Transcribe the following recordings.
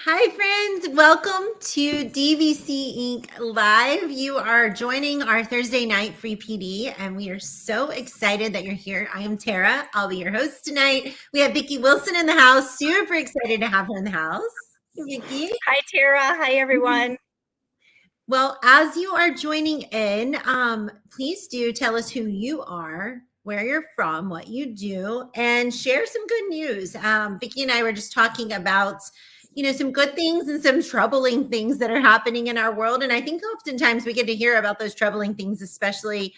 Hi, friends. Welcome to DBC Inc. Live. You are joining our Thursday night free PD, and we are so excited that you're here. I am Tara. I'll be your host tonight. We have Vicki Wilson in the house. Super excited to have her in the house. Vicki. Hi, Tara. Hi, everyone. Well, as you are joining in, please do tell us who you are, where you're from, what you do, and share some good news. Vicki and I were just talking about, some good things and some troubling things that are happening in our world. And I think oftentimes we get to hear about those troubling things, especially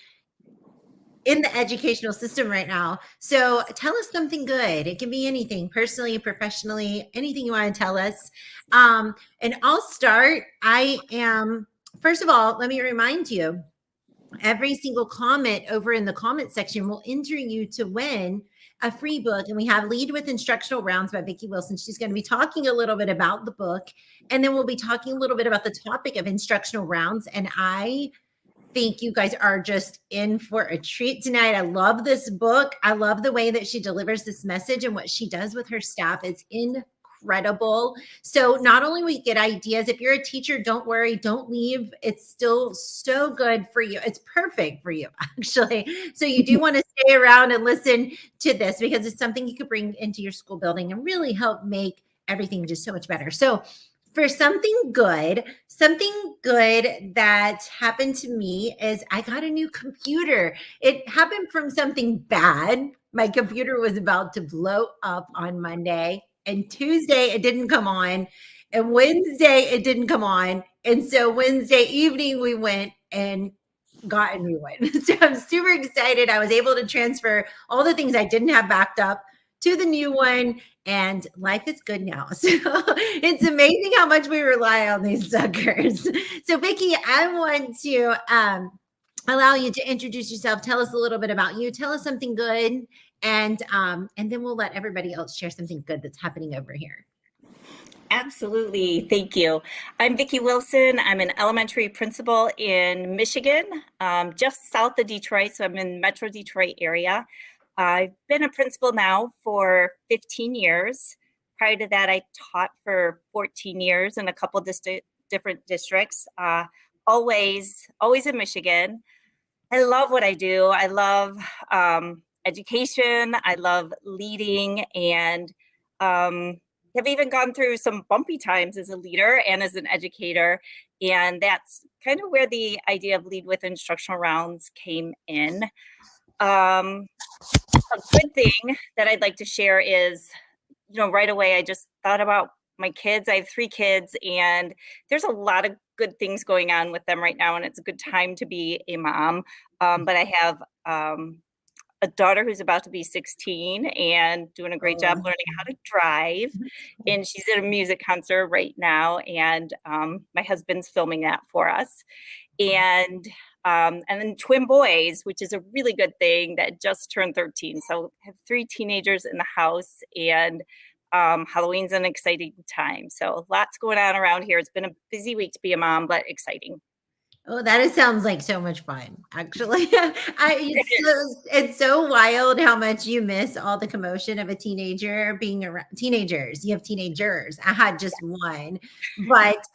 in the educational system right now. So tell us something good. It can be anything, personally, professionally, anything you want to tell us. And I'll start. First of all, let me remind you, every single comment over in the comment section will enter you to win a free book. And we have Lead with Instructional Rounds by Vicki Wilson. She's going to be talking a little bit about the book, and then we'll be talking a little bit about the topic of instructional rounds. And I think you guys are just in for a treat tonight. I love this book. I love the way that she delivers this message, and what she does with her staff is incredible. So not only we get ideas, if you're a teacher, don't worry, don't leave. It's still so good for you. It's perfect for you, actually. So you do want to stay around and listen to this, because it's something you could bring into your school building and really help make everything just so much better. So for something good that happened to me is I got a new computer. It happened from something bad. My computer was about to blow up on Monday, and Tuesday it didn't come on, and Wednesday it didn't come on. And so Wednesday evening we went and got a new one. So I'm super excited. I was able to transfer all the things I didn't have backed up to the new one, and life is good now. So it's amazing how much we rely on these suckers. So Vicki, I want to allow you to introduce yourself. Tell us a little bit about you. Tell us something good, and then we'll let everybody else share something good that's happening over here. Absolutely. Thank you. I'm Vicki Wilson. I'm an elementary principal in Michigan, just south of Detroit. So I'm in Metro Detroit area. I've been a principal now for 15 years. Prior to that, I taught for 14 years in a couple different districts, always in Michigan. I love what I do. I love education. I love leading, and have even gone through some bumpy times as a leader and as an educator. And that's kind of where the idea of Lead with Instructional Rounds came in. A good thing that I'd like to share is, right away, I just thought about my kids. I have 3 kids, and there's a lot of good things going on with them right now, and it's a good time to be a mom. But I have a daughter who's about to be 16 and doing a great job learning how to drive. And she's at a music concert right now, and my husband's filming that for us. And then twin boys, which is a really good thing, that just turned 13. So I have 3 teenagers in the house, and Halloween's an exciting time. So lots going on around here. It's been a busy week to be a mom, but exciting. Oh, sounds like so much fun, actually. It's so wild how much you miss all the commotion of a teenager being around teenagers. You have teenagers. I had just one, but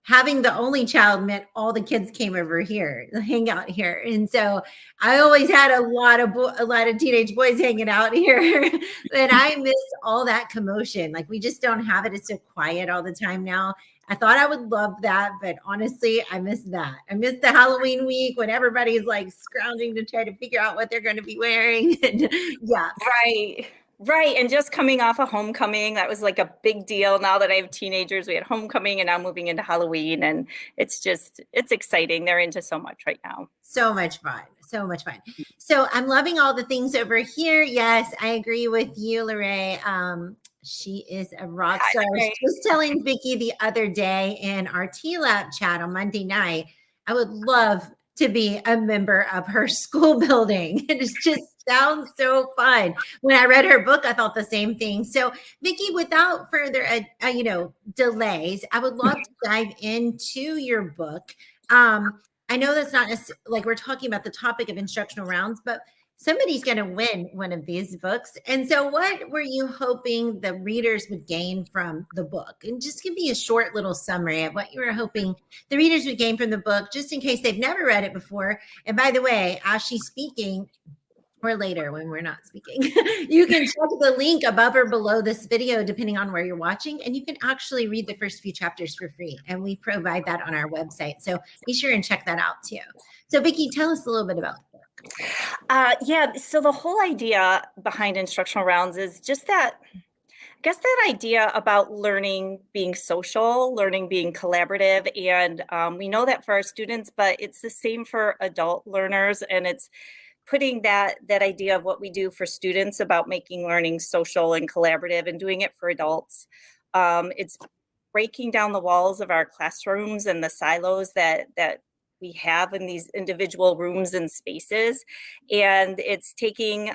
having the only child meant all the kids came over here, hang out here, and so I always had a lot of teenage boys hanging out here, and I miss all that commotion. Like, we just don't have it. It's so quiet all the time now. I thought I would love that, but honestly, I miss that. I miss the Halloween week when everybody's like scrounging to try to figure out what they're going to be wearing. And yeah. Right. And just coming off of homecoming, that was like a big deal. Now that I have teenagers, we had homecoming, and now moving into Halloween, and it's exciting. They're into so much right now. So much fun. So much fun. So I'm loving all the things over here. Yes, I agree with you, Lorraine. She is a rock star. I was telling Vicki the other day in our TLAP chat on Monday night, I would love to be a member of her school building. It just sounds so fun. When I read her book, I thought the same thing. So Vicki, without further delays, I would love to dive into your book. I know that's not like we're talking about the topic of instructional rounds, but Somebody's going to win one of these books. And so, what were you hoping the readers would gain from the book? And just give me a short little summary of what you were hoping the readers would gain from the book, just in case they've never read it before. And by the way, as she's speaking, or later when we're not speaking, you can check the link above or below this video, depending on where you're watching, and you can actually read the first few chapters for free. And we provide that on our website. So be sure and check that out too. So Vicki, tell us a little bit about the book. Yeah, so the whole idea behind Instructional Rounds is just that, I guess that idea about learning being social, learning being collaborative, and we know that for our students, but it's the same for adult learners, and it's putting that idea of what we do for students about making learning social and collaborative and doing it for adults. It's breaking down the walls of our classrooms and the silos that we have in these individual rooms and spaces. And it's taking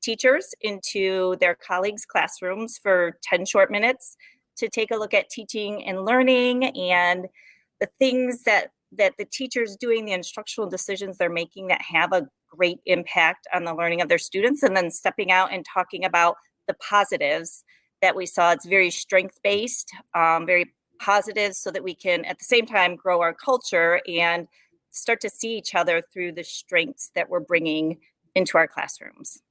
teachers into their colleagues' classrooms for 10 short minutes to take a look at teaching and learning and the things that the teachers doing, the instructional decisions they're making that have a great impact on the learning of their students, and then stepping out and talking about the positives that we saw. It's very strength-based, very positive, so that we can at the same time grow our culture and start to see each other through the strengths that we're bringing into our classrooms.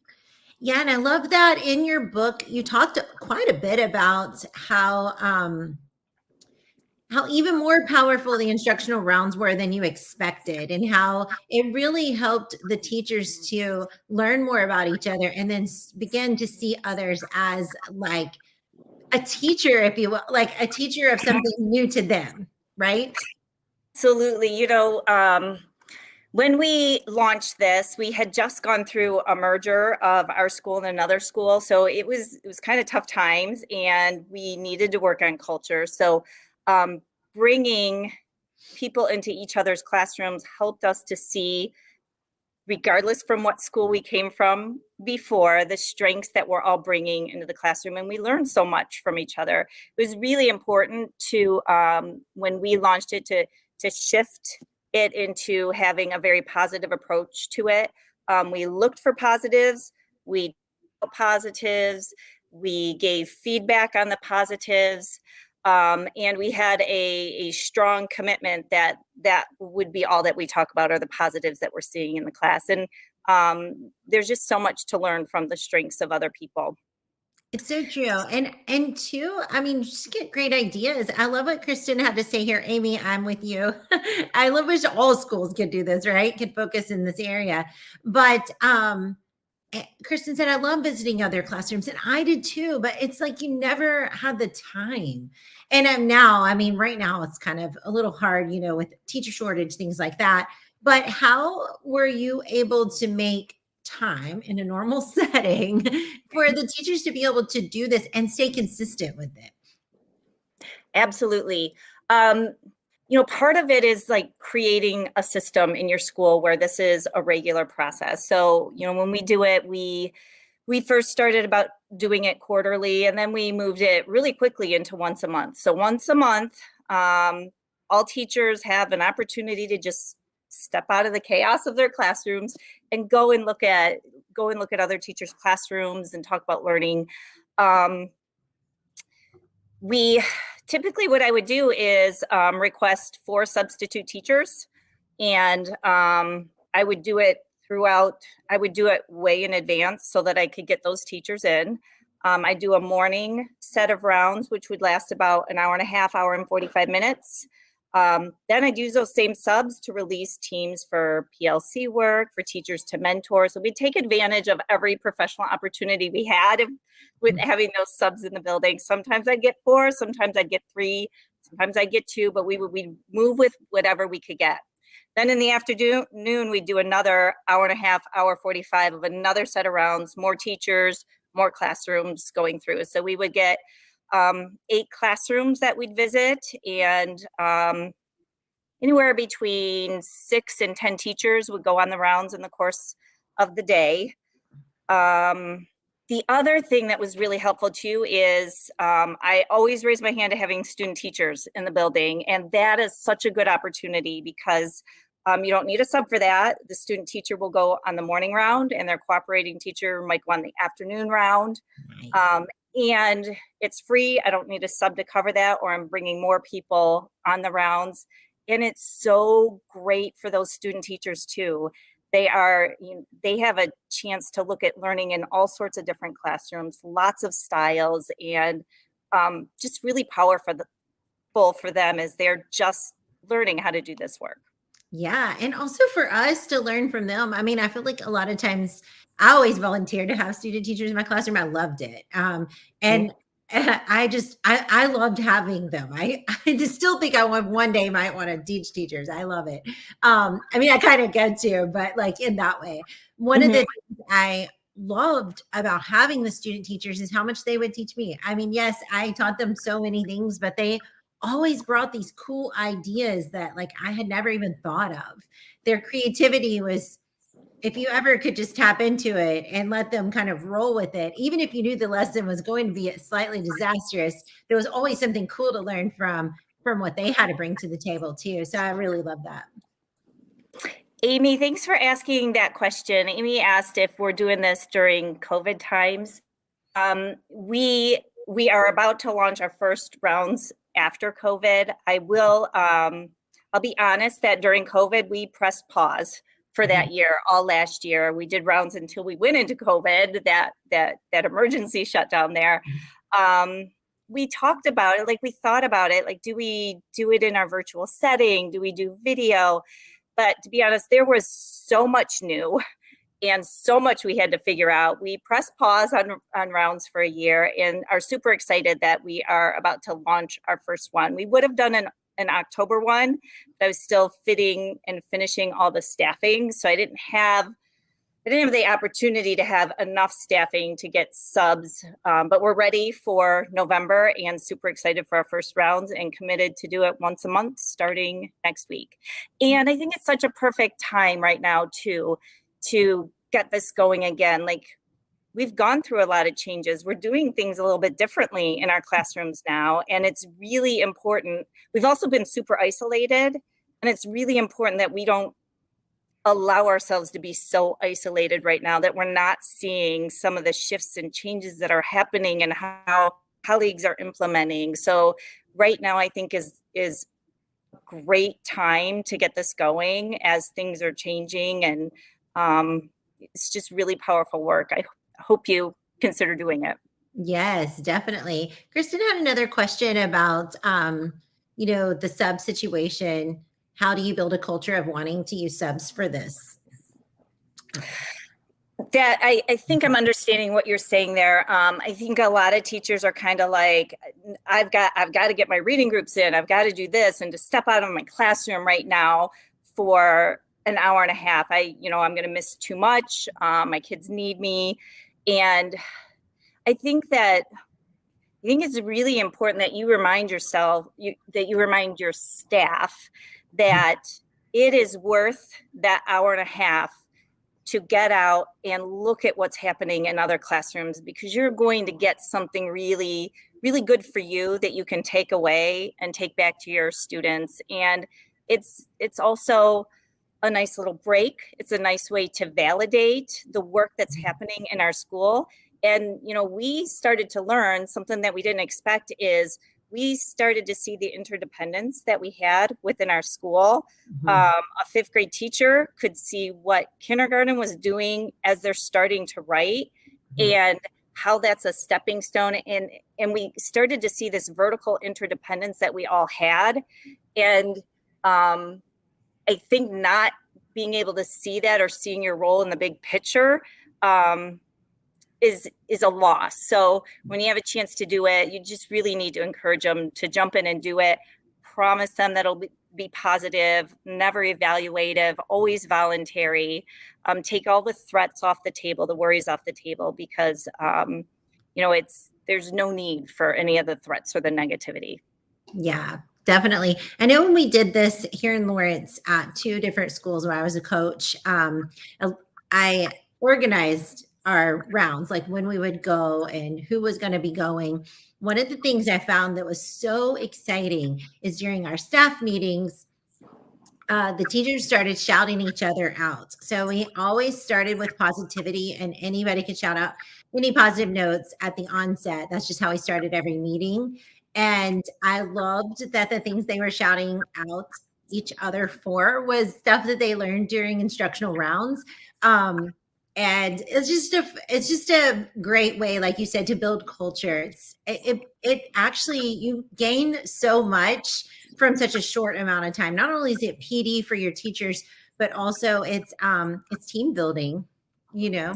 Yeah, and I love that in your book, you talked quite a bit about how even more powerful the instructional rounds were than you expected, and how it really helped the teachers to learn more about each other and then begin to see others as like a teacher, if you will, like a teacher of something new to them, right? Absolutely. You know, when we launched this, we had just gone through a merger of our school and another school. So it was kind of tough times, and we needed to work on culture. So bringing people into each other's classrooms helped us to see, regardless from what school we came from before, the strengths that we're all bringing into the classroom. And we learned so much from each other. It was really important to, when we launched it, to shift it into having a very positive approach to it. We looked for positives, we gave feedback on the positives, and we had a strong commitment that would be all that we talk about are the positives that we're seeing in the class. And there's just so much to learn from the strengths of other people. It's so true. And two, I mean, just get great ideas. I love what Kristen had to say here. Amy, I'm with you. I love wish all schools could do this, right? Could focus in this area. But Kristen said, I love visiting other classrooms, and I did too, but it's like you never had the time. And I mean, right now it's kind of a little hard, you know, with teacher shortage, things like that. But how were you able to make time in a normal setting for the teachers to be able to do this and stay consistent with it? Absolutely. You know, part of it is like creating a system in your school where this is a regular process. So, you know, when we do it, we first started about doing it quarterly, and then we moved it really quickly into once a month. So once a month, all teachers have an opportunity to just step out of the chaos of their classrooms and go and look at other teachers' classrooms and talk about learning. We typically, what I would do is request 4 substitute teachers, and I would do it way in advance so that I could get those teachers in. I do a morning set of rounds, which would last about an hour and a half, hour and 45 minutes. Then I'd use those same subs to release teams for PLC work, for teachers to mentor. So we'd take advantage of every professional opportunity we had with having those subs in the building. Sometimes I'd get 4, sometimes I'd get 3, sometimes I'd get 2, but we'd move with whatever we could get. Then in the afternoon, we'd do another hour and a half, hour 45 of another set of rounds, more teachers, more classrooms going through. So we would get 8 classrooms that we'd visit, and anywhere between 6 and 10 teachers would go on the rounds in the course of the day. The other thing that was really helpful too is I always raise my hand to having student teachers in the building, and that is such a good opportunity because You don't need a sub for that. The student teacher will go on the morning round, and their cooperating teacher might go on the afternoon round. Nice. And it's free. I don't need a sub to cover that, or I'm bringing more people on the rounds. And it's so great for those student teachers too. They have a chance to look at learning in all sorts of different classrooms, lots of styles, and just really powerful for them as they're just learning how to do this work. Yeah, and also for us to learn from them. I mean, I feel like a lot of times I always volunteered to have student teachers in my classroom. I loved it. And I loved having them. I just still think I one day might want to teach teachers. I love it. I mean, I kind of get to, but like in that way. One of the things I loved about having the student teachers is how much they would teach me. I mean, yes, I taught them so many things, but they always brought these cool ideas that like I had never even thought of. Their creativity was, if you ever could just tap into it and let them kind of roll with it, even if you knew the lesson was going to be slightly disastrous, there was always something cool to learn from what they had to bring to the table too. So I really love that. Amy, thanks for asking that question. Amy asked if we're doing this during COVID times. We are about to launch our first rounds after COVID. I'll be honest that during COVID, we pressed pause for that year, all last year. We did rounds until we went into COVID, that emergency shutdown there. We talked about it, like we thought about it, like, do we do it in our virtual setting? Do we do video? But to be honest, there was so much new and so much we had to figure out. We pressed pause on rounds for a year and are super excited that we are about to launch our first one. We would have done an October one, but I was still fitting and finishing all the staffing. So I didn't have the opportunity to have enough staffing to get subs, but we're ready for November and super excited for our first rounds and committed to do it once a month starting next week. And I think it's such a perfect time right now to get this going again. Like, we've gone through a lot of changes. We're doing things a little bit differently in our classrooms now, and it's really important. We've also been super isolated, and it's really important that we don't allow ourselves to be so isolated right now, that we're not seeing some of the shifts and changes that are happening and how colleagues are implementing. So right now, I think is a great time to get this going as things are changing, and it's just really powerful work. I hope you consider doing it. Yes, definitely. Kristen had another question about, the sub situation. How do you build a culture of wanting to use subs for this? That I think I'm understanding what you're saying there. I think a lot of teachers are kind of like, I've got to get my reading groups in. I've got to do this, and to step out of my classroom right now for an hour and a half, I'm going to miss too much. My kids need me, and I think it's really important that you remind yourself, that you remind your staff that it is worth that hour and a half to get out and look at what's happening in other classrooms, because you're going to get something really, really good for you that you can take away and take back to your students. And it's also a nice little break. It's a nice way to validate the work that's happening in our school. And, we started to learn something that we didn't expect is we started to see the interdependence that we had within our school. A fifth grade teacher could see what kindergarten was doing as they're starting to write, and how that's a stepping stone. And we started to see this vertical interdependence that we all had. And I think not being able to see that, or seeing your role in the big picture, is a loss. So when you have a chance to do it, you just really need to encourage them to jump in and do it. Promise them that it'll be positive, never evaluative, always voluntary. Take all the threats off the table, the worries off the table, because there's no need for any of the threats or the negativity. Yeah, definitely. I know when we did this here in Lawrence at 2 different schools where I was a coach, I organized our rounds, like when we would go and who was going to be going. One of the things I found that was so exciting is during our staff meetings, the teachers started shouting each other out. So we always started with positivity, and anybody could shout out any positive notes at the onset. That's just how we started every meeting. And I loved that the things they were shouting out each other for was stuff that they learned during instructional rounds. And it's just a great way, like you said, to build culture. It actually, you gain so much from such a short amount of time. Not only is it PD for your teachers, but also it's team building, you know.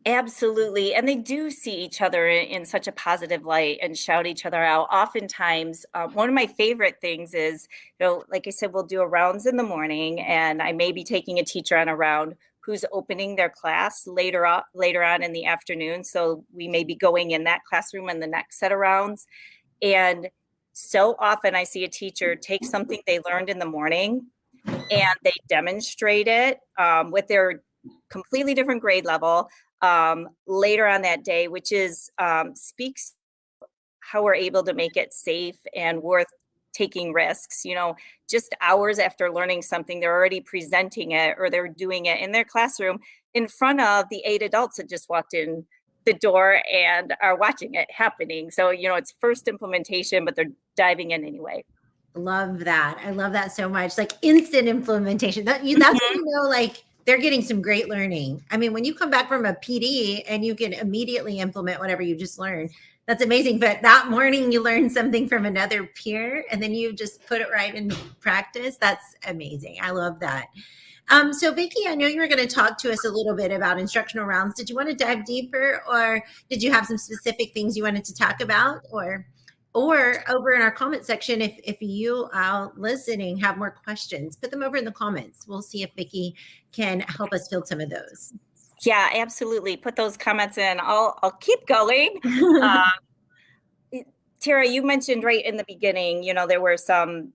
Absolutely. And they do see each other in such a positive light and shout each other out. Oftentimes, one of my favorite things is, like I said, we'll do a rounds in the morning, and I may be taking a teacher on a round who's opening their class later on in the afternoon. So we may be going in that classroom in the next set of rounds. And so often I see a teacher take something they learned in the morning and they demonstrate it with their completely different grade level later on that day, which is speaks how we're able to make it safe and worth taking risks. Just hours after learning something, they're already presenting it, or they're doing it in their classroom in front of the 8 adults that just walked in the door and are watching it happening. So, it's first implementation, but they're diving in anyway. Love that. I love that so much. Like instant implementation. That's when you know, like they're getting some great learning. I mean, when you come back from a PD and you can immediately implement whatever you just learned, that's amazing. But that morning you learn something from another peer and then you just put it right into practice. That's amazing. I love that. So Vicki, I know you were going to talk to us a little bit about instructional rounds. Did you want to dive deeper, or did you have some specific things you wanted to talk about, or over in our comment section, if you out listening have more questions, put them over in the comments. We'll see if Vicki can help us field some of those. Yeah, absolutely. Put those comments in. I'll keep going. Tara, you mentioned right in the beginning, there were some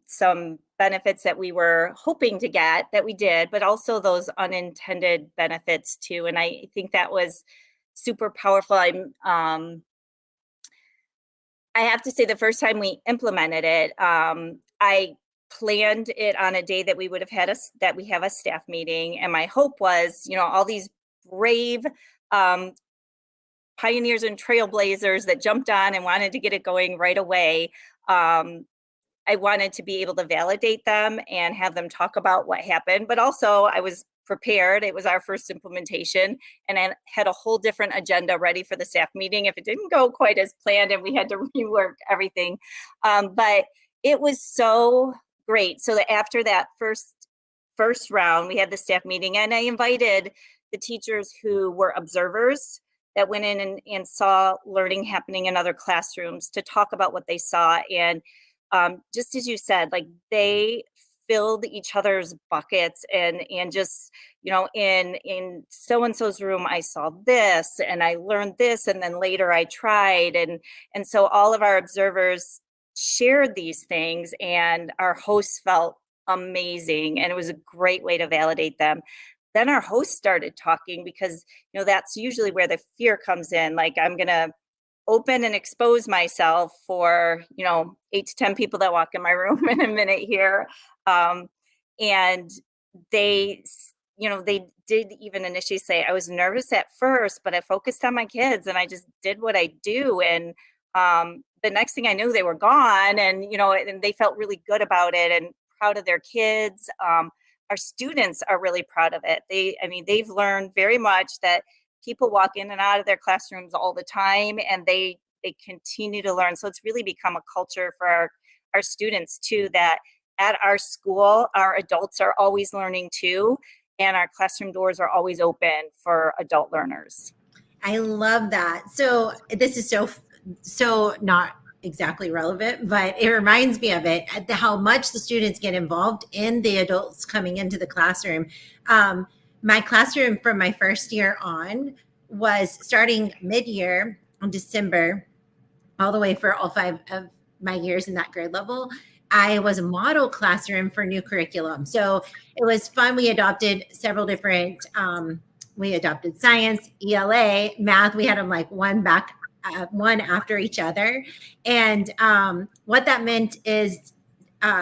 benefits that we were hoping to get that we did, but also those unintended benefits too. And I think that was super powerful. I have to say, the first time we implemented it, I planned it on a day that we would have had that we have a staff meeting. And my hope was, all these brave pioneers and trailblazers that jumped on and wanted to get it going right away. I wanted to be able to validate them and have them talk about what happened, but also I was prepared. It was our first implementation, and I had a whole different agenda ready for the staff meeting if it didn't go quite as planned and we had to rework everything. But it was so great. So that after that first round, we had the staff meeting, and I invited the teachers who were observers that went in and saw learning happening in other classrooms to talk about what they saw. And just as you said, like they filled each other's buckets and just, in so-and-so's room, I saw this and I learned this, and then later I tried. And so all of our observers shared these things, and our hosts felt amazing. And it was a great way to validate them. Then our host started talking because, that's usually where the fear comes in. Like, I'm going to open and expose myself for, 8 to 10 people that walk in my room in a minute here. And they did even initially say, I was nervous at first, but I focused on my kids and I just did what I do. And the next thing I knew, they were gone, and, and they felt really good about it and proud of their kids. Our students are really proud of it. They've learned very much that people walk in and out of their classrooms all the time, and they continue to learn. So it's really become a culture for our students too, that at our school, our adults are always learning too, and our classroom doors are always open for adult learners. I love that. So this is so not exactly relevant, but it reminds me of it, how much the students get involved in the adults coming into the classroom. My classroom from my first year on was starting mid-year in December, all the way for all 5 of my years in that grade level. I was a model classroom for new curriculum. So it was fun. We adopted several different, we adopted science, ELA, math. We had them like one after each other. And what that meant is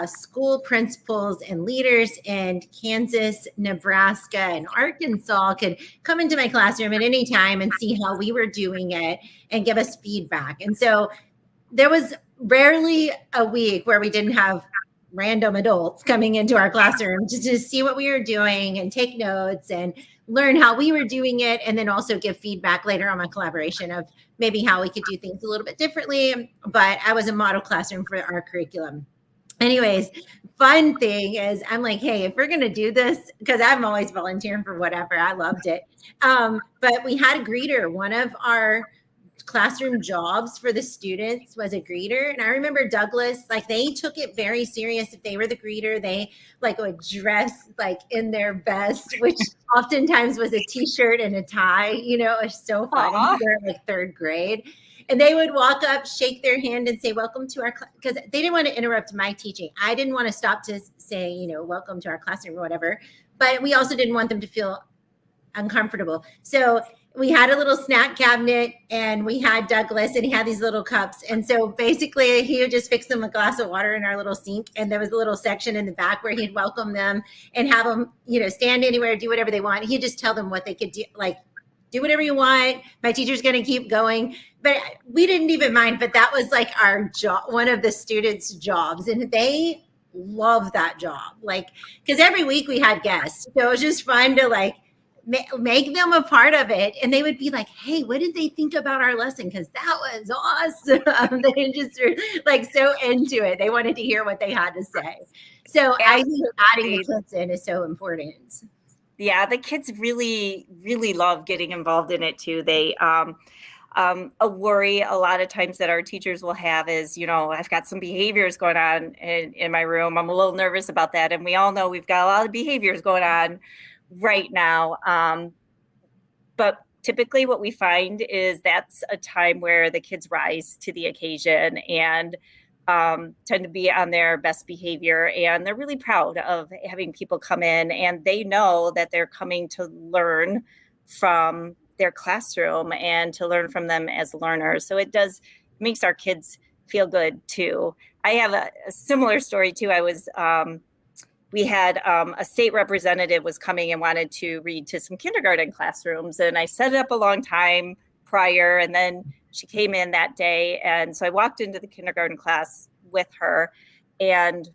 school principals and leaders in Kansas, Nebraska, and Arkansas could come into my classroom at any time and see how we were doing it and give us feedback. And so there was rarely a week where we didn't have random adults coming into our classroom to see what we were doing and take notes and learn how we were doing it, and then also give feedback later on my collaboration of maybe how we could do things a little bit differently. But I was a model classroom for our curriculum. Anyways, fun thing is I'm like, hey, if we're going to do this, because I'm always volunteering for whatever, I loved it. But we had a greeter. One of our classroom jobs for the students was a greeter. And I remember Douglas, like they took it very serious. If they were the greeter, they like would dress like in their best, which oftentimes was a t-shirt and a tie. You know, it was so funny. They're like third grade. And they would walk up, shake their hand and say, welcome to our class, because they didn't want to interrupt my teaching. I didn't want to stop to say, you know, welcome to our classroom or whatever. But we also didn't want them to feel uncomfortable. So we had a little snack cabinet and we had Douglas and he had these little cups. And so basically he would just fix them a glass of water in our little sink. And there was a little section in the back where he'd welcome them and have them, you know, stand anywhere, do whatever they want. He'd just tell them what they could do, like do whatever you want. My teacher's going to keep going. But we didn't even mind. But that was like our job, one of the students' jobs. And they love that job. Like, because every week we had guests. So it was just fun to like make them a part of it. And they would be like, hey, what did they think about our lesson? Because that was awesome. They just were like so into it. They wanted to hear what they had to say. So I think adding the kids in is so important. Yeah, the kids really, really love getting involved in it too. They, a worry a lot of times that our teachers will have is, you know, I've got some behaviors going on in my room. I'm a little nervous about that. And we all know we've got a lot of behaviors going on right now. But typically what we find is that's a time where the kids rise to the occasion and tend to be on their best behavior. And they're really proud of having people come in, and they know that they're coming to learn from their classroom and to learn from them as learners. So it makes our kids feel good too. I have a similar story too. We had a state representative was coming and wanted to read to some kindergarten classrooms, and I set it up a long time prior, and then she came in that day. And so I walked into the kindergarten class with her, and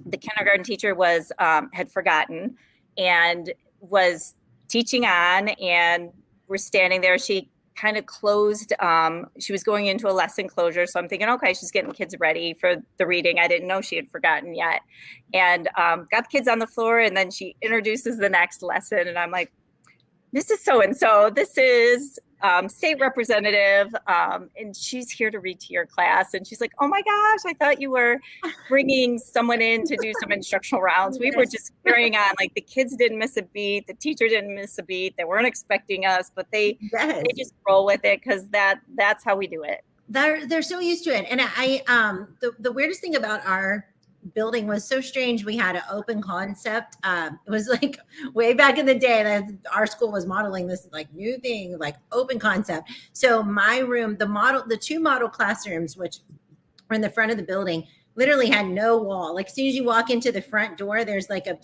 the kindergarten teacher had forgotten and was teaching on, and we're standing there. She kind of closed. She was going into a lesson closure. So I'm thinking, okay, she's getting kids ready for the reading. I didn't know she had forgotten yet. And got the kids on the floor, and then she introduces the next lesson. And I'm like, Mrs. So-and-so, this is state representative, and she's here to read to your class. And she's like, oh my gosh, I thought you were bringing someone in to do some instructional rounds. We were just carrying on. Like the kids didn't miss a beat. The teacher didn't miss a beat. They weren't expecting us, but they just roll with it because that's how we do it. They're so used to it. And the weirdest thing about our building was so strange. We had an open concept. It was like way back in the day that our school was modeling this like new thing, like open concept. So my room, the two model classrooms, which were in the front of the building, literally had no wall. Like as soon as you walk into the front door, there's like a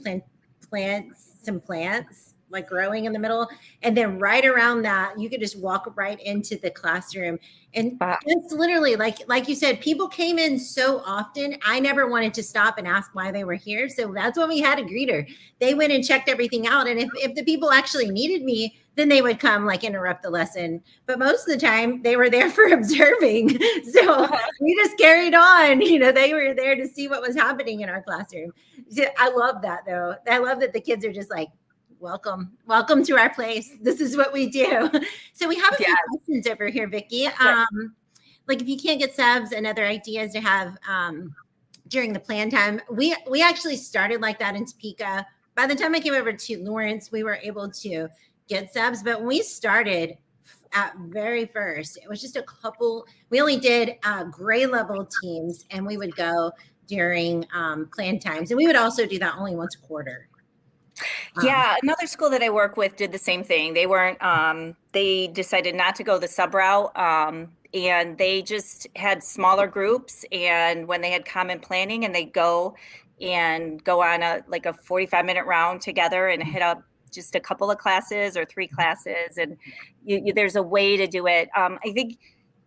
some plants like growing in the middle. And then right around that, you could just walk right into the classroom. And it's literally like you said, people came in so often. I never wanted to stop and ask why they were here. So that's when we had a greeter. They went and checked everything out. And if the people actually needed me, then they would come like interrupt the lesson. But most of the time they were there for observing. So we just carried on. You know, they were there to see what was happening in our classroom. I love that though. I love that the kids are just like, welcome to our place. This is what we do. So we have a few questions over here, Vicki. Like if you can't get subs and other ideas to have during the plan time, we actually started like that in Topeka. By the time I came over to Lawrence, we were able to get subs, but when we started at very first, it was just a couple. We only did grade level teams, and we would go during plan times, and we would also do that only once a quarter. Yeah, another school that I work with did the same thing. They weren't, they decided not to go the sub route. and they just had smaller groups, and when they had common planning, and they go on a 45-minute round together and hit up just a couple of classes or 3 classes, and there's a way to do it. I think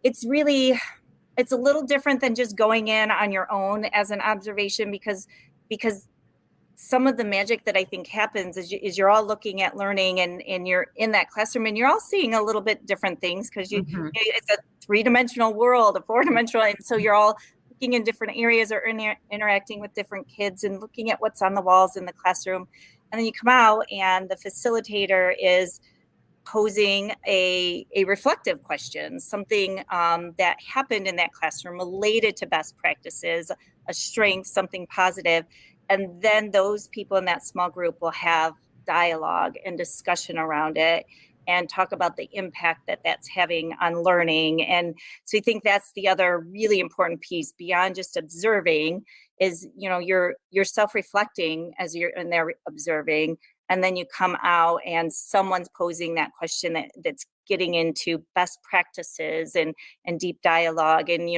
it's a little different than just going in on your own as an observation, because some of the magic that I think happens is you're all looking at learning, and you're in that classroom, and you're all seeing a little bit different things, because it's a 3-dimensional world, a 4-dimensional, and so you're all looking in different areas, or interacting with different kids and looking at what's on the walls in the classroom. And then you come out, and the facilitator is posing a reflective question, something that happened in that classroom related to best practices, a strength, something positive. And then those people in that small group will have dialogue and discussion around it and talk about the impact that that's having on learning. And so I think that's the other really important piece beyond just observing is, you're self-reflecting as you're in there observing. And then you come out and someone's posing that question that's getting into best practices and deep dialogue. And,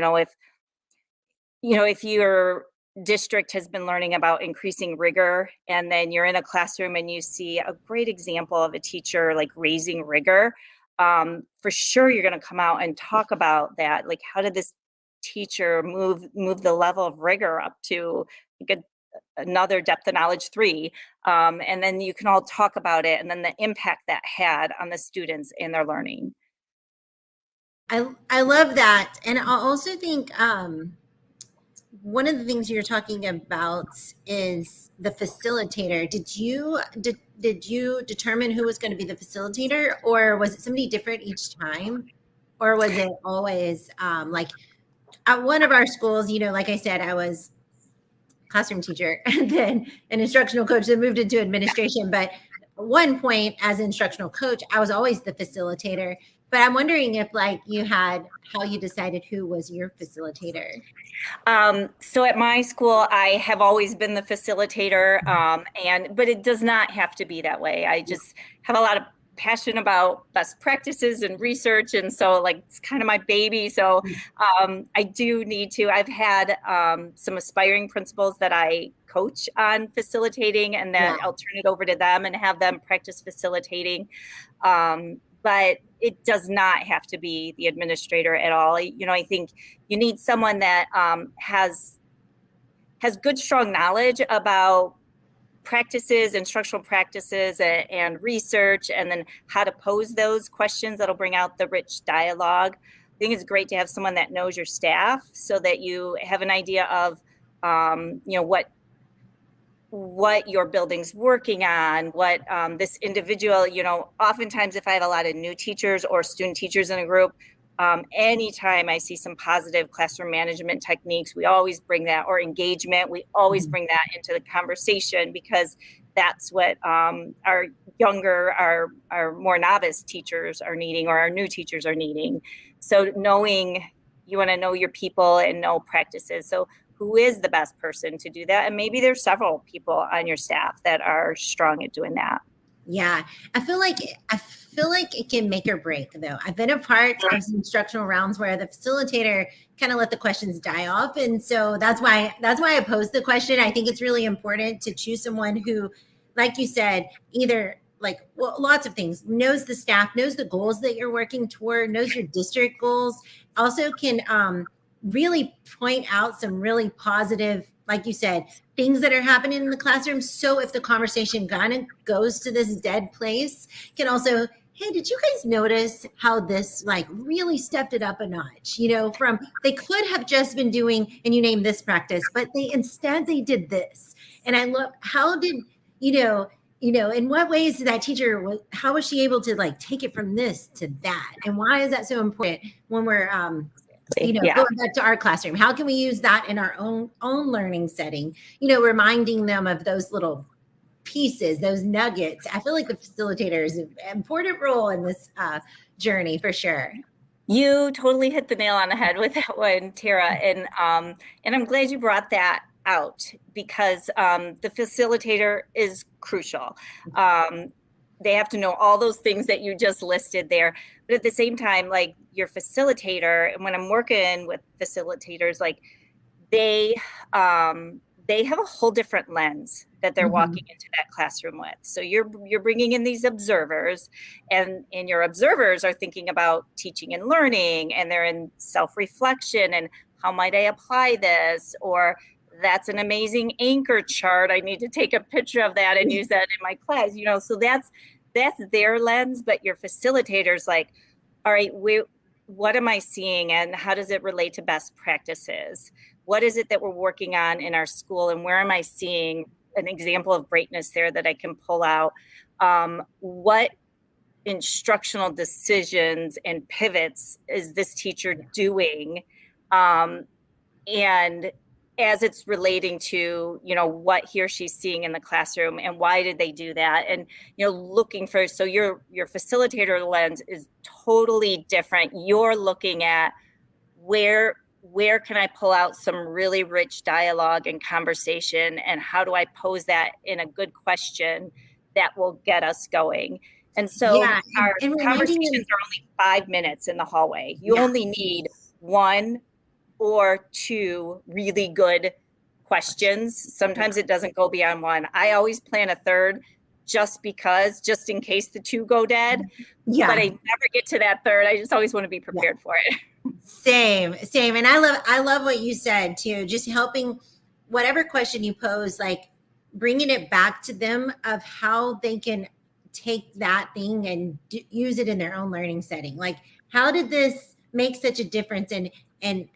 if your district has been learning about increasing rigor, and then you're in a classroom and you see a great example of a teacher raising rigor, for sure you're going to come out and talk about that. How did this teacher move the level of rigor up to another depth of knowledge 3, and then you can all talk about it, and then the impact that had on the students and their learning. I love that. And I also think one of the things you're talking about is the facilitator. Did you determine who was going to be the facilitator, or was it somebody different each time, or was it always at one of our schools? Like I said, I was classroom teacher and then an instructional coach that moved into administration. But at one point as instructional coach, I was always the facilitator. But I'm wondering if you had how you decided who was your facilitator. So at my school, I have always been the facilitator, but it does not have to be that way. I just have a lot of passion about best practices and research, and so it's kind of my baby. So I do need to. I've had some aspiring principals that I coach on facilitating, and then I'll turn it over to them and have them practice facilitating. But it does not have to be the administrator at all. I think you need someone that has good, strong knowledge about practices, instructional practices, and research, and then how to pose those questions that'll bring out the rich dialogue. I think it's great to have someone that knows your staff, so that you have an idea of, what your building's working on, what this individual, oftentimes if I have a lot of new teachers or student teachers in a group, anytime I see some positive classroom management techniques, we always bring that, or engagement, we always bring that into the conversation, because that's what our younger, our more novice teachers are needing, or our new teachers are needing. So you want to know your people and know practices. So who is the best person to do that? And maybe there's several people on your staff that are strong at doing that. Yeah, I feel like it can make or break, though. I've been a part of some instructional rounds where the facilitator kind of let the questions die off, and so that's why I posed the question. I think it's really important to choose someone who, like you said, either lots of things, knows the staff, knows the goals that you're working toward, knows your district goals, also can really point out some really positive, like you said, things that are happening in the classroom. So if the conversation kind of goes to this dead place, can also, hey, did you guys notice how this really stepped it up a notch? From they could have just been doing, and you name this practice, but instead they did this. And I love, how did, in what ways did that teacher, how was she able to take it from this to that? And why is that so important when we're, going back to our classroom? How can we use that in our own learning setting? Reminding them of those little pieces, those nuggets. I feel like the facilitator is an important role in this journey for sure. You totally hit the nail on the head with that one, Tara. And I'm glad you brought that out, because the facilitator is crucial. they have to know all those things that you just listed there. But at the same time, like your facilitator, and when I'm working with facilitators, like they have a whole different lens that they're walking into that classroom with. So you're bringing in these observers, and your observers are thinking about teaching and learning, and they're in self-reflection and how might I apply this, or that's an amazing anchor chart. I need to take a picture of that and use that in my class, you know. So that's their lens, but your facilitator's like, all right, what am I seeing and how does it relate to best practices? What is it that we're working on in our school, and where am I seeing an example of greatness there that I can pull out? What instructional decisions and pivots is this teacher doing? And as it's relating to, you know, what he or she's seeing in the classroom and why did they do that? And, you know, looking for, so your facilitator lens is totally different. You're looking at where can I pull out some really rich dialogue and conversation, and how do I pose that in a good question that will get us going? And so our conversations are only 5 minutes in the hallway. You only need 1 or 2 really good questions. Sometimes it doesn't go beyond 1. I always plan a third just in case the 2 go dead. Yeah. But I never get to that third. I just always want to be prepared for it. Same. And I love what you said too, just helping whatever question you pose, like bringing it back to them of how they can take that thing and use it in their own learning setting. Like, how did this make such a difference? And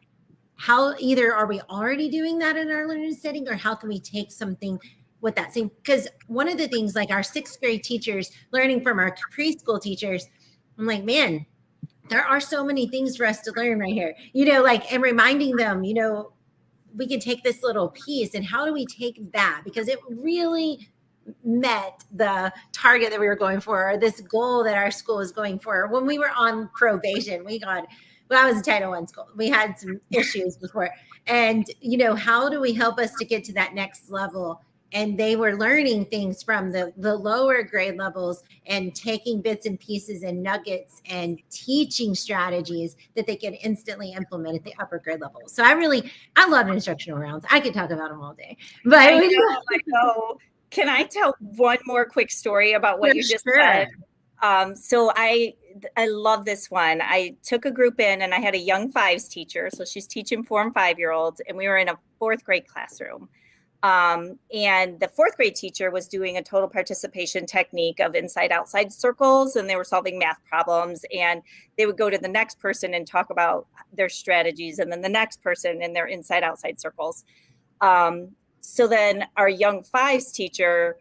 how either are we already doing that in our learning setting, or how can we take something with that same? Because one of the things, like our 6th grade teachers learning from our preschool teachers, I'm like, man, there are so many things for us to learn right here, you know, like, and reminding them, you know, we can take this little piece and how do we take that? Because it really met the target that we were going for, or this goal that our school was going for. When we were on probation, I was a Title I school. We had some issues before. And, you know, how do we help us to get to that next level? And they were learning things from the lower grade levels and taking bits and pieces and nuggets and teaching strategies that they can instantly implement at the upper grade level. So I love instructional rounds. I could talk about them all day. But I know. Can I tell one more quick story about what you just said? So I love this one. I took a group in, and I had a young 5s teacher. So she's teaching 4 and 5-year-olds, and we were in a 4th grade classroom. And the 4th grade teacher was doing a total participation technique of inside-outside circles, and they were solving math problems, and they would go to the next person and talk about their strategies, and then the next person in their inside-outside circles. So then our young 5s teacher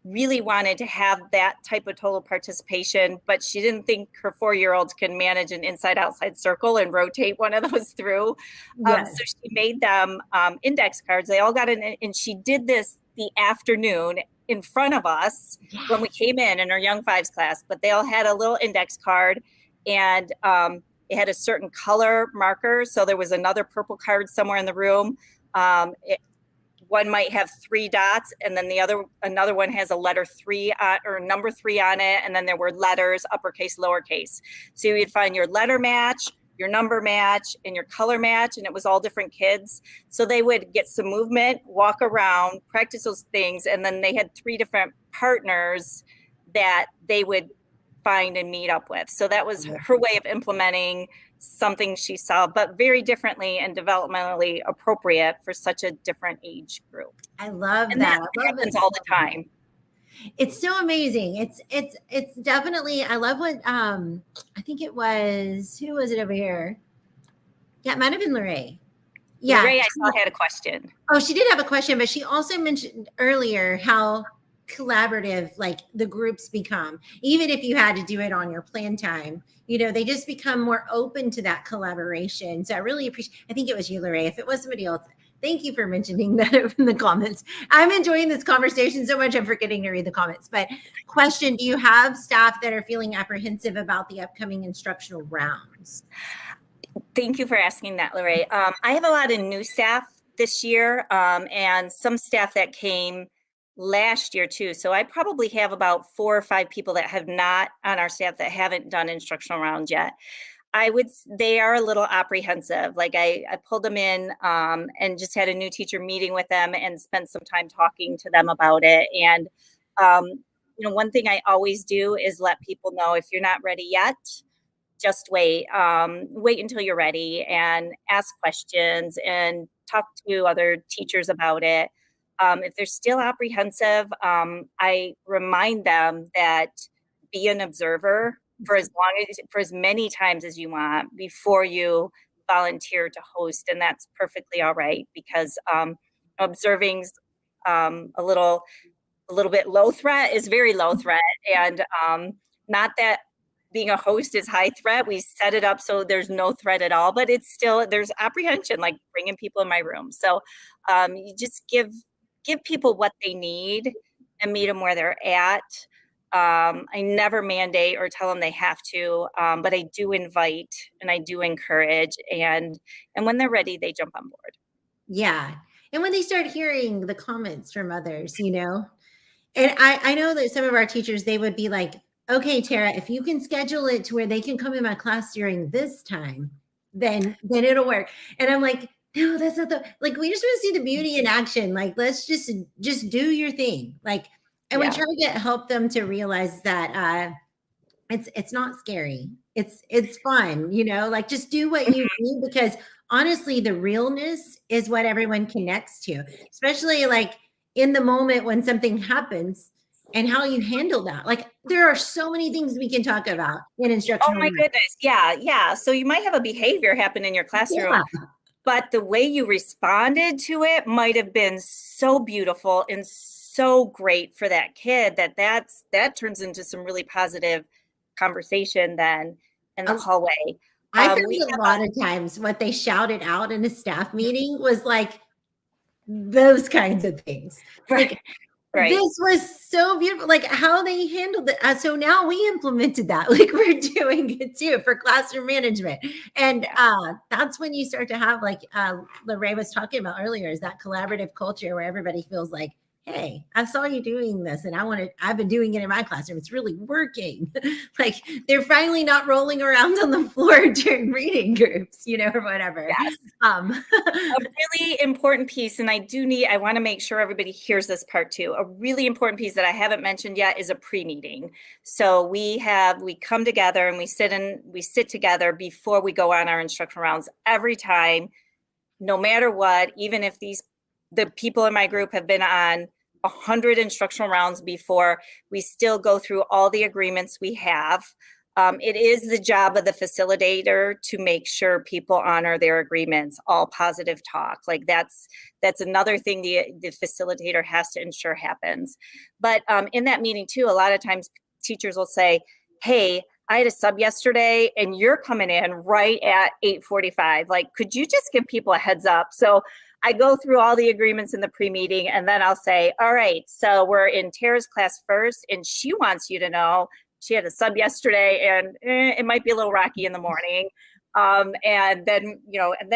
really wanted to have that type of total participation, but she didn't think her 4-year-olds can manage an inside-outside circle and rotate one of those through. So she made them index cards. They all got in, and she did this the afternoon in front of us when we came in our young 5s class, but they all had a little index card, and it had a certain color marker. So there was another purple card somewhere in the room. One might have 3 dots, and then another one has a letter 3 or number 3 on it, and then there were letters, uppercase, lowercase. So you'd find your letter match, your number match, and your color match, and it was all different kids. So they would get some movement, walk around, practice those things, and then they had 3 different partners that they would find and meet up with. So that was her way of implementing something she saw, but very differently and developmentally appropriate for such a different age group. I love that. That happens all the time. It's so amazing. It's definitely, I love what, I think it was, who was it over here? Yeah, it might've been Lorraine. Yeah. Lorraine, I saw had a question. Oh, she did have a question, but she also mentioned earlier how collaborative like the groups become, even if you had to do it on your plan time, you know, they just become more open to that collaboration. So I really appreciate, I think it was you, Lorraine. If it was somebody else, thank you for mentioning that in the comments. I'm enjoying this conversation so much, I'm forgetting to read the comments. But question, do you have staff that are feeling apprehensive about the upcoming instructional rounds? Thank you for asking that, Lorraine. I have a lot of new staff this year, and some staff that came last year too. So I probably have about 4 or 5 people that have not on our staff that haven't done instructional rounds yet. They are a little apprehensive. Like I pulled them in and just had a new teacher meeting with them and spent some time talking to them about it. And, one thing I always do is let people know if you're not ready yet, just wait. Wait until you're ready and ask questions and talk to other teachers about it. If they're still apprehensive, I remind them that be an observer for as many times as you want before you volunteer to host, and that's perfectly all right because observing's a little bit low threat is very low threat, and not that being a host is high threat. We set it up so there's no threat at all, but it's still there's apprehension, like bringing people in my room. So you just give people what they need and meet them where they're at. I never mandate or tell them they have to, but I do invite and I do encourage, and when they're ready, they jump on board. Yeah. And when they start hearing the comments from others, and I know that some of our teachers, they would be like, okay, Tara, if you can schedule it to where they can come in my class during this time, then it'll work. And I'm like, no, that's not like, we just want to see the beauty in action. Like, let's just do your thing. Like, and we try to help them to realize that it's not scary. It's fun, like just do what you do, because honestly, the realness is what everyone connects to, especially like in the moment when something happens and how you handle that. Like there are so many things we can talk about in instructional. Oh my goodness. Yeah. So you might have a behavior happen in your classroom, but the way you responded to it might have been so beautiful and so great for that kid that turns into some really positive conversation then in the hallway. I think a lot of times what they shouted out in a staff meeting was like those kinds of things. Like, right. This was so beautiful, like how they handled it. So now we implemented that, like we're doing it too for classroom management. And that's when you start to have, like Lorraine was talking about earlier, is that collaborative culture where everybody feels like, hey, I saw you doing this and I've been doing it in my classroom. It's really working. Like they're finally not rolling around on the floor during reading groups, or whatever. Yes. A really important piece, and I want to make sure everybody hears this part too. A really important piece that I haven't mentioned yet is a pre-meeting. So we come together and we sit together before we go on our instructional rounds every time, no matter what, even if the people in my group have been on 100 instructional rounds before, we still go through all the agreements we have. It is the job of the facilitator to make sure people honor their agreements, all positive talk. Like that's another thing the facilitator has to ensure happens. But in that meeting too, a lot of times teachers will say, hey, I had a sub yesterday and you're coming in right at 8:45. Like, could you just give people a heads up? So I go through all the agreements in the pre-meeting and then I'll say, all right, so we're in Tara's class first and she wants you to know she had a sub yesterday and it might be a little rocky in the morning. And then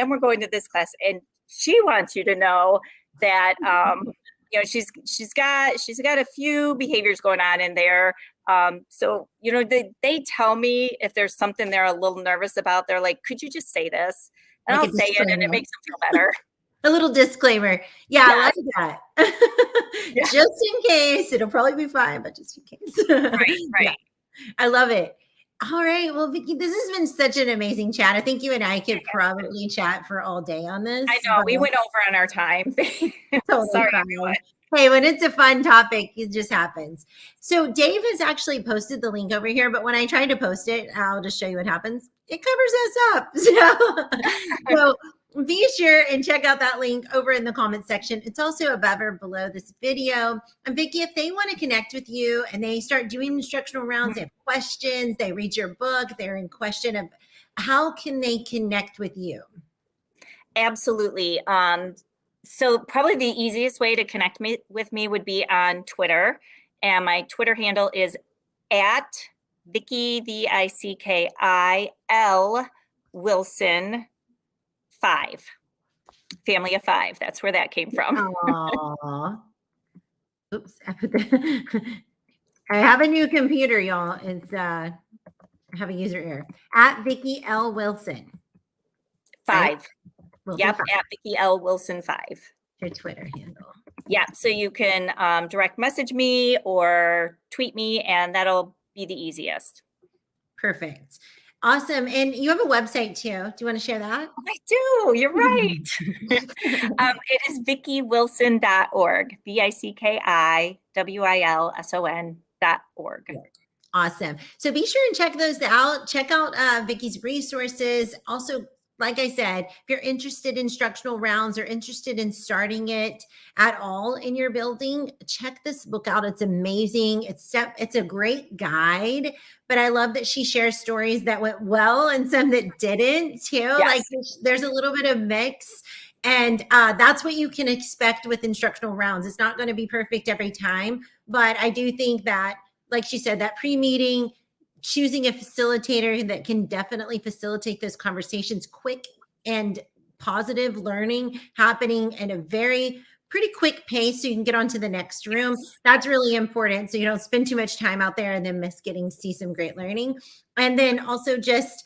we're going to this class and she wants you to know that, she's got a few behaviors going on in there. So, they tell me if there's something they're a little nervous about. They're like, could you just say this? And I'll say it and it makes them feel better. A little disclaimer. Yeah, I like that. Just in case. It'll probably be fine, but just in case. Right. Yeah. I love it. All right. Well, Vicki, this has been such an amazing chat. I think you and I could probably chat for all day on this. I know. We went over on our time. Totally. Sorry, everyone. Hey, when it's a fun topic, it just happens. So Dave has actually posted the link over here, but when I try to post it, I'll just show you what happens. It covers us up. So be sure and check out that link over in the comment section. It's also above or below this video. And Vicki, if they want to connect with you and they start doing instructional rounds, they have questions, they read your book, they're in question of how can they connect with you? Absolutely. So probably the easiest way to connect with me would be on Twitter. And my Twitter handle is at Vicki, VICKIL Wilson 5. Family of 5. That's where that came from. Oops. I have a new computer, y'all. It's I have a user error. At Vicki L. Wilson. 5. Right? Wilson Yep, 5. at Vicki L. Wilson 5. Your Twitter handle. Yeah, so you can direct message me or tweet me, and that'll be the easiest. Perfect. Awesome. And you have a website too. Do you want to share that? I do. You're right. It is VickiWilson.org. VickiWilson.org. Awesome. So be sure and check those out. Check out Vicki's resources. Also, like I said, if you're interested in instructional rounds or interested in starting it at all in your building, check this book out. It's amazing. It's a great guide, but I love that she shares stories that went well and some that didn't too. Yes. Like there's a little bit of mix. And that's what you can expect with instructional rounds. It's not going to be perfect every time, but I do think that, like she said, that pre-meeting, choosing a facilitator that can definitely facilitate those conversations, quick and positive learning happening at a pretty quick pace so you can get on to the next room. That's really important. So you don't spend too much time out there and then miss getting to see some great learning. And then also just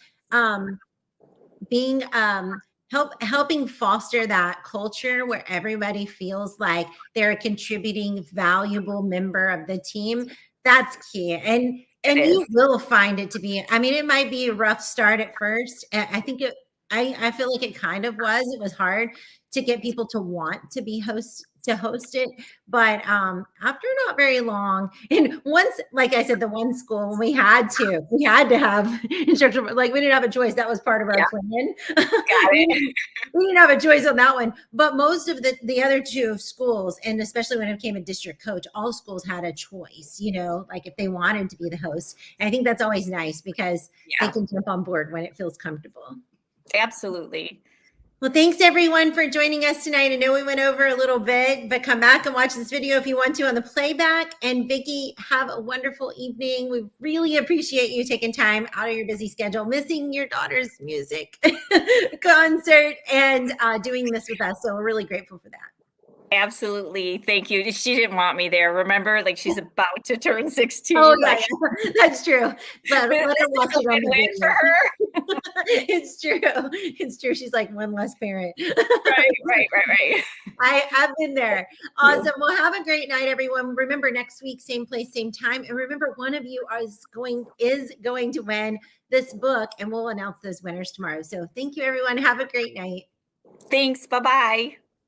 being helping foster that culture where everybody feels like they're a contributing, valuable member of the team. That's key. And you will find it to be, I mean, it might be a rough start at first. I think I feel like it kind of was. It was hard to get people to want to be host it. But after not very long, and once, like I said, the one school, when we had to have instructional, like we didn't have a choice. That was part of our plan. Got it. We didn't have a choice on that one. But most of the other two schools, and especially when it became a district coach, all schools had a choice, like if they wanted to be the host. And I think that's always nice because they can jump on board when it feels comfortable. Absolutely. Well, thanks everyone for joining us tonight. I know we went over a little bit, but come back and watch this video if you want to on the playback. And Vicki, have a wonderful evening. We really appreciate you taking time out of your busy schedule, missing your daughter's music concert, and doing this with us. So we're really grateful for that. Absolutely. Thank you. She didn't want me there. Remember, like she's about to turn 16. Oh, yeah, that's true. Let her watch it on the win for her. It's true. It's true. She's like one less parent. Right. I've been there. Awesome. Well, have a great night, everyone. Remember, next week, same place, same time. And remember, one of you is going to win this book, and we'll announce those winners tomorrow. So thank you, everyone. Have a great night. Thanks. Bye-bye.